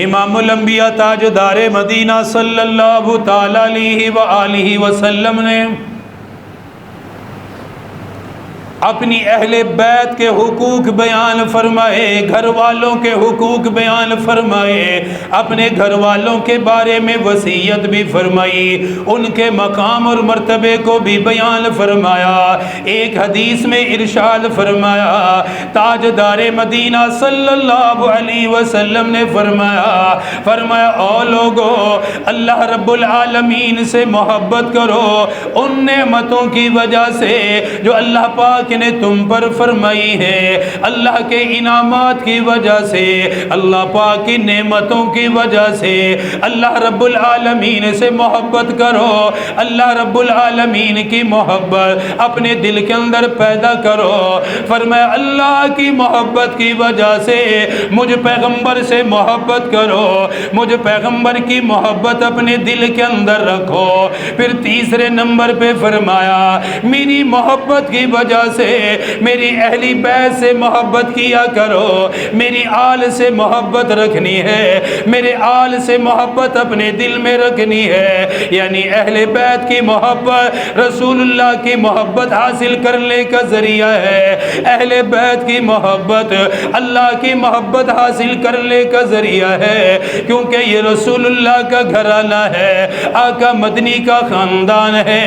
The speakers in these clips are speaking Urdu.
امام الانبیاء تاجدار مدینہ صلی اللہ تعالی علیہ وآلہ وسلم نے اپنی اہل بیت کے حقوق بیان فرمائے، گھر والوں کے حقوق بیان فرمائے، اپنے گھر والوں کے بارے میں وصیت بھی فرمائی، ان کے مقام اور مرتبے کو بھی بیان فرمایا۔ ایک حدیث میں ارشاد فرمایا، تاجدار مدینہ صلی اللہ علیہ وسلم نے فرمایا او لوگو، اللہ رب العالمین سے محبت کرو ان نعمتوں کی وجہ سے جو اللہ پاک نے تم پر فرمائی ہے، اللہ کے انعامات کی وجہ سے، اللہ پاک کی نعمتوں کی وجہ سے اللہ رب العالمین سے محبت کرو، اللہ رب العالمین کی محبت اپنے دل کے اندر پیدا کرو۔ فرمایا اللہ کی محبت کی وجہ سے مجھ پیغمبر سے محبت کرو، مجھ پیغمبر کی محبت اپنے دل کے اندر رکھو۔ پھر تیسرے نمبر پہ فرمایا میری محبت کی وجہ سے میری اہلی بیت سے محبت کیا کرو، میری آل سے محبت رکھنی ہے، میرے آل سے محبت اپنے دل میں رکھنی ہے، یعنی اہل بیت کی محبت رسول اللہ کی محبت حاصل کرنے کا ذریعہ ہے، اہل بیت کی محبت اللہ کی محبت حاصل کرنے کا ذریعہ ہے، کیونکہ یہ رسول اللہ کا گھرانہ ہے، آقا مدنی کا خاندان ہے،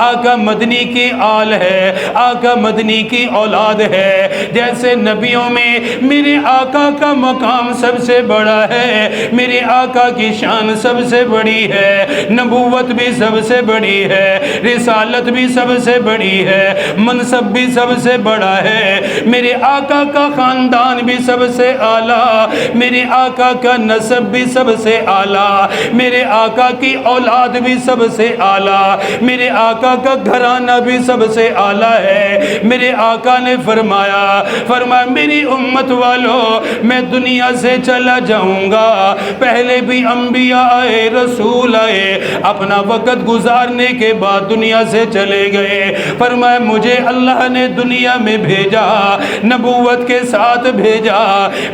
آقا مدنی کی آل ہے، آقا مدنی کی اولاد ہے۔ جیسے نبیوں میں میرے آقا کا مقام سب سے بڑا ہے، میرے آقا کی شان سب سے بڑی ہے، نبوت بھی سب سے بڑی ہے، رسالت بھی سب سے بڑی ہے، منصب بھی سب سے بڑا ہے، میرے آقا کا خاندان بھی سب سے اعلیٰ، میرے آقا کا نسب بھی سب سے اعلیٰ، میرے آقا کی اولاد بھی سب سے اعلیٰ، میرے آقا کا گھرانہ بھی سب سے اعلیٰ ہے۔ میرے آقا نے فرمایا میری امت والو میں دنیا سے چلا جاؤں گا، پہلے بھی انبیاء آئے، رسول آئے، اپنا وقت گزارنے کے بعد دنیا سے چلے گئے، فرمایا مجھے اللہ نے دنیا میں بھیجا، نبوت کے ساتھ بھیجا،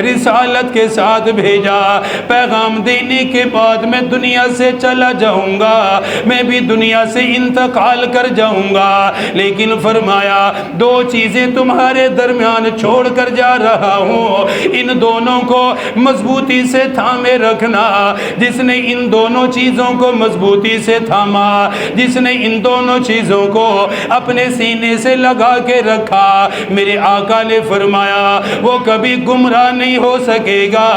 رسالت کے ساتھ بھیجا، پیغام دینے کے بعد میں دنیا سے چلا جاؤں گا، میں بھی دنیا سے انتقال کر جاؤں گا، لیکن فرمایا دو چیزیں تمہارے درمیان چھوڑ کر جا رہا ہوں، ان دونوں کو مضبوطی سے تھامے رکھنا۔ جس نے ان دونوں چیزوں کو مضبوطی سے تھاما، جس نے ان دونوں چیزوں کو اپنے سینے سے لگا کے رکھا، میرے آقا نے فرمایا وہ کبھی گمراہ نہیں ہو سکے گا،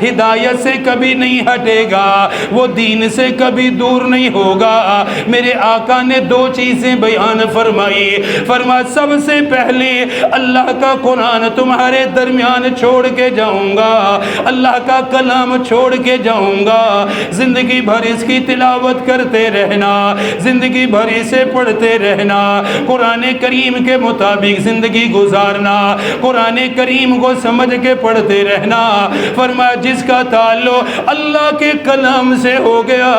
ہدایت سے کبھی نہیں ہٹے گا، وہ دین سے کبھی دور نہیں ہوگا۔ میرے آقا نے دو چیزیں بیان فرمائی، فرمایا سب سے پہلے اللہ کا قرآن تمہارے درمیان چھوڑ کے جاؤں گا، اللہ کا کلام چھوڑ کے جاؤں گا، زندگی بھر اس کی تلاوت کرتے رہنا، زندگی بھر اسے پڑھتے رہنا، قرآن کریم کے مطابق زندگی گزارنا، قرآن کریم کو سمجھ کے پڑھتے رہنا۔ فرمایا جس کا تعلق اللہ کے کلام سے ہو گیا،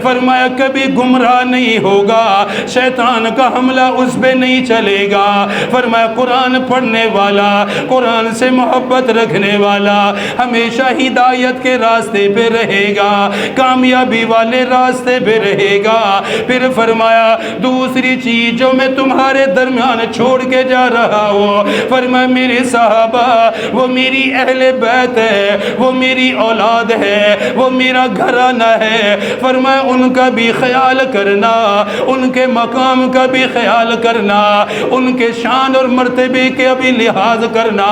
فرمایا کبھی گمراہ نہیں ہوگا، شیطان کا حملہ اس پہ نہیں چلے گا۔ فرمایا قرآن پڑھنے والا، قرآن سے محبت رکھنے والا ہمیشہ ہدایت کے راستے پہ رہے گا، کامیابی والے راستے پہ رہے گا۔ پھر فرمایا دوسری چیز جو میں تمہارے درمیان چھوڑ کے جا رہا ہوں، فرمایا میرے صحابہ وہ میری اہل بیت ہے، وہ میری اولاد ہے، وہ میرا گھرانہ ہے، فرمایا ان کا بھی خیال کرنا، ان کے مقام کا بھی خیال کرنا، ان کے شان اور مرتبے کے بھی لحاظ کرنا۔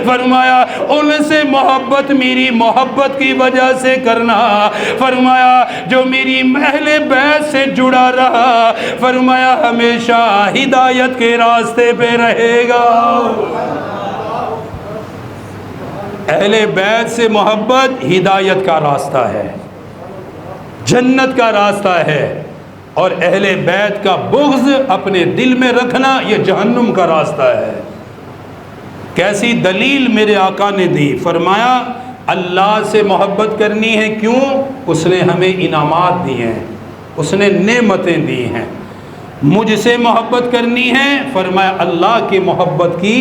فرمایا ان سے محبت میری محبت کی وجہ سے کرنا، فرمایا جو میری اہل بیت سے جڑا رہا، فرمایا ہمیشہ ہدایت کے راستے پہ رہے گا۔ اہل بیت سے محبت ہدایت کا راستہ ہے، جنت کا راستہ ہے، اور اہل بیت کا بغض اپنے دل میں رکھنا یہ جہنم کا راستہ ہے۔ کیسی دلیل میرے آقا نے دی، فرمایا اللہ سے محبت کرنی ہے، کیوں؟ اس نے ہمیں انعامات دی ہیں، اس نے نعمتیں دی ہیں۔ مجھ سے محبت کرنی ہے، فرمایا اللہ کی محبت کی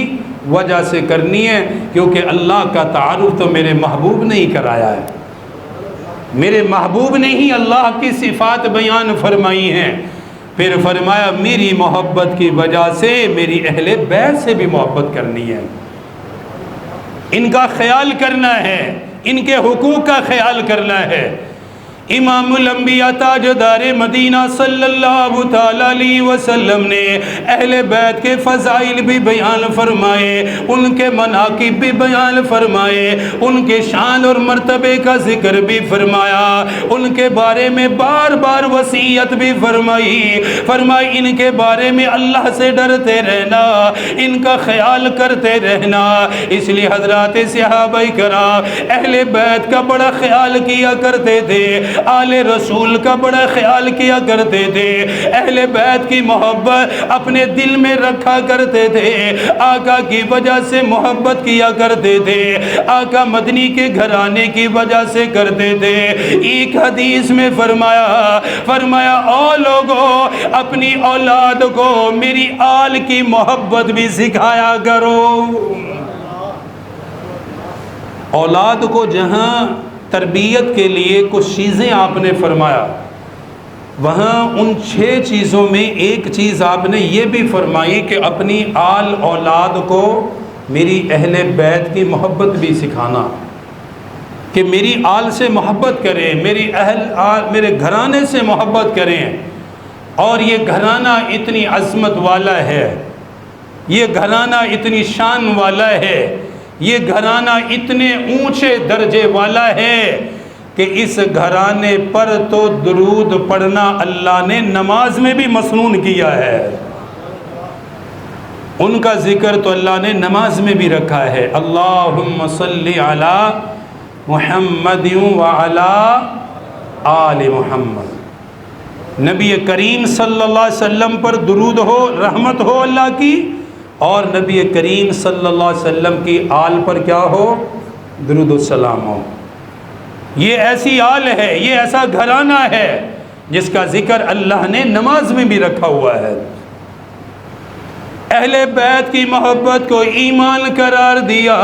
وجہ سے کرنی ہے، کیونکہ اللہ کا تعارف تو میرے محبوب نے ہی کرایا ہے۔ میرے محبوب نے ہی اللہ کی صفات بیان فرمائی ہیں۔ پھر فرمایا میری محبت کی وجہ سے میری اہل بیت سے بھی محبت کرنی ہے، ان کا خیال کرنا ہے، ان کے حقوق کا خیال کرنا ہے۔ امام الانبیاء تاجدار مدینہ صلی اللہ تعالیٰ علیہ وسلم نے اہل بیت کے فضائل بھی بیان فرمائے، ان کے مناقب بھی بیان فرمائے، ان کے شان اور مرتبے کا ذکر بھی فرمایا، ان کے بارے میں بار بار وصیت بھی فرمائی ان کے بارے میں اللہ سے ڈرتے رہنا، ان کا خیال کرتے رہنا۔ اس لیے حضرات صحابہ کرام اہل بیت کا بڑا خیال کیا کرتے تھے، آل رسول کا بڑا خیال کیا کرتے تھے، اہل بیت کی محبت اپنے دل میں رکھا کرتے تھے، آقا کی وجہ سے محبت کیا کرتے تھے، آقا مدنی کے گھرانے کی وجہ سے کرتے تھے۔ ایک حدیث میں فرمایا او لوگوں، اپنی اولاد کو میری آل کی محبت بھی سکھایا کرو۔ اولاد کو جہاں تربیت کے لیے کچھ چیزیں آپ نے فرمایا، وہاں ان 6 چیزوں میں ایک چیز آپ نے یہ بھی فرمائی کہ اپنی آل اولاد کو میری اہل بیت کی محبت بھی سکھانا، کہ میری آل سے محبت کریں، میرے گھرانے سے محبت کریں۔ اور یہ گھرانہ اتنی عظمت والا ہے، یہ گھرانہ اتنی شان والا ہے، یہ گھرانہ اتنے اونچے درجے والا ہے کہ اس گھرانے پر تو درود پڑھنا اللہ نے نماز میں بھی مسنون کیا ہے، ان کا ذکر تو اللہ نے نماز میں بھی رکھا ہے۔ اللہم صلی علی محمد وعلی آل محمد، نبی کریم صلی اللہ علیہ وسلم پر درود ہو، رحمت ہو اللہ کی، اور نبی کریم صلی اللہ علیہ وسلم کی آل پر کیا ہو؟ درود و سلام ہو۔ یہ ایسی آل ہے، یہ ایسا گھرانہ ہے جس کا ذکر اللہ نے نماز میں بھی رکھا ہوا ہے۔ اہل بیت کی محبت کو ایمان قرار دیا،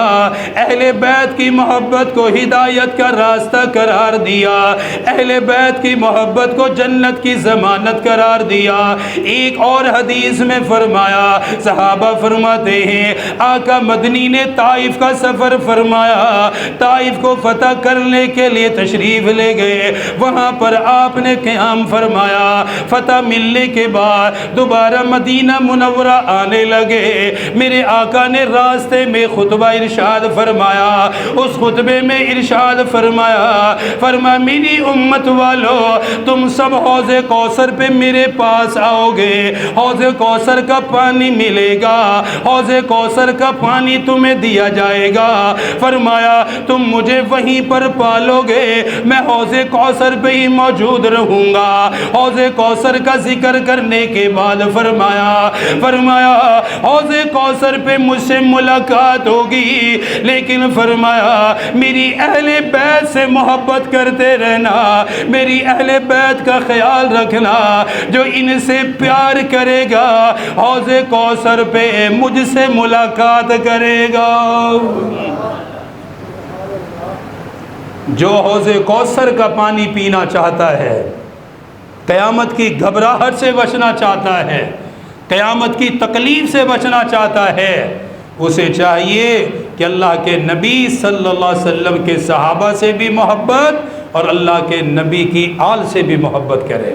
اہل بیت کی محبت کو ہدایت کا راستہ قرار دیا، اہل بیت کی محبت کو جنت کی ضمانت قرار دیا۔ ایک اور حدیث میں فرمایا، صحابہ فرماتے ہیں آقا مدنی نے طائف کا سفر فرمایا، طائف کو فتح کرنے کے لیے تشریف لے گئے، وہاں پر آپ نے قیام فرمایا۔ فتح ملنے کے بعد دوبارہ مدینہ منورہ آنے لگے، میرے آقا نے راستے میں خطبہ ارشاد فرمایا، اس خطبے میں ارشاد فرمایا میری امت والو، تم سب حوض کوثر پہ میرے پاس آؤ گے، حوض کوثر کا پانی ملے گا، حوض کوثر کا پانی تمہیں دیا جائے گا، فرمایا تم مجھے وہیں پر پالو گے، میں حوض کوثر پہ ہی موجود رہوں گا۔ حوض کوثر کا ذکر کرنے کے بعد فرمایا حوض کوثر پہ مجھ سے ملاقات ہوگی، لیکن فرمایا میری اہل بیت سے محبت کرتے رہنا، میری اہل بیت کا خیال رکھنا، جو ان سے پیار کرے گا حوض کوثر پہ مجھ سے ملاقات کرے گا۔ جو حوض کوثر کا پانی پینا چاہتا ہے، قیامت کی گھبراہٹ سے بچنا چاہتا ہے، قیامت کی تکلیف سے بچنا چاہتا ہے، اسے چاہیے کہ اللہ کے نبی صلی اللہ علیہ وسلم کے صحابہ سے بھی محبت اور اللہ کے نبی کی آل سے بھی محبت کرے۔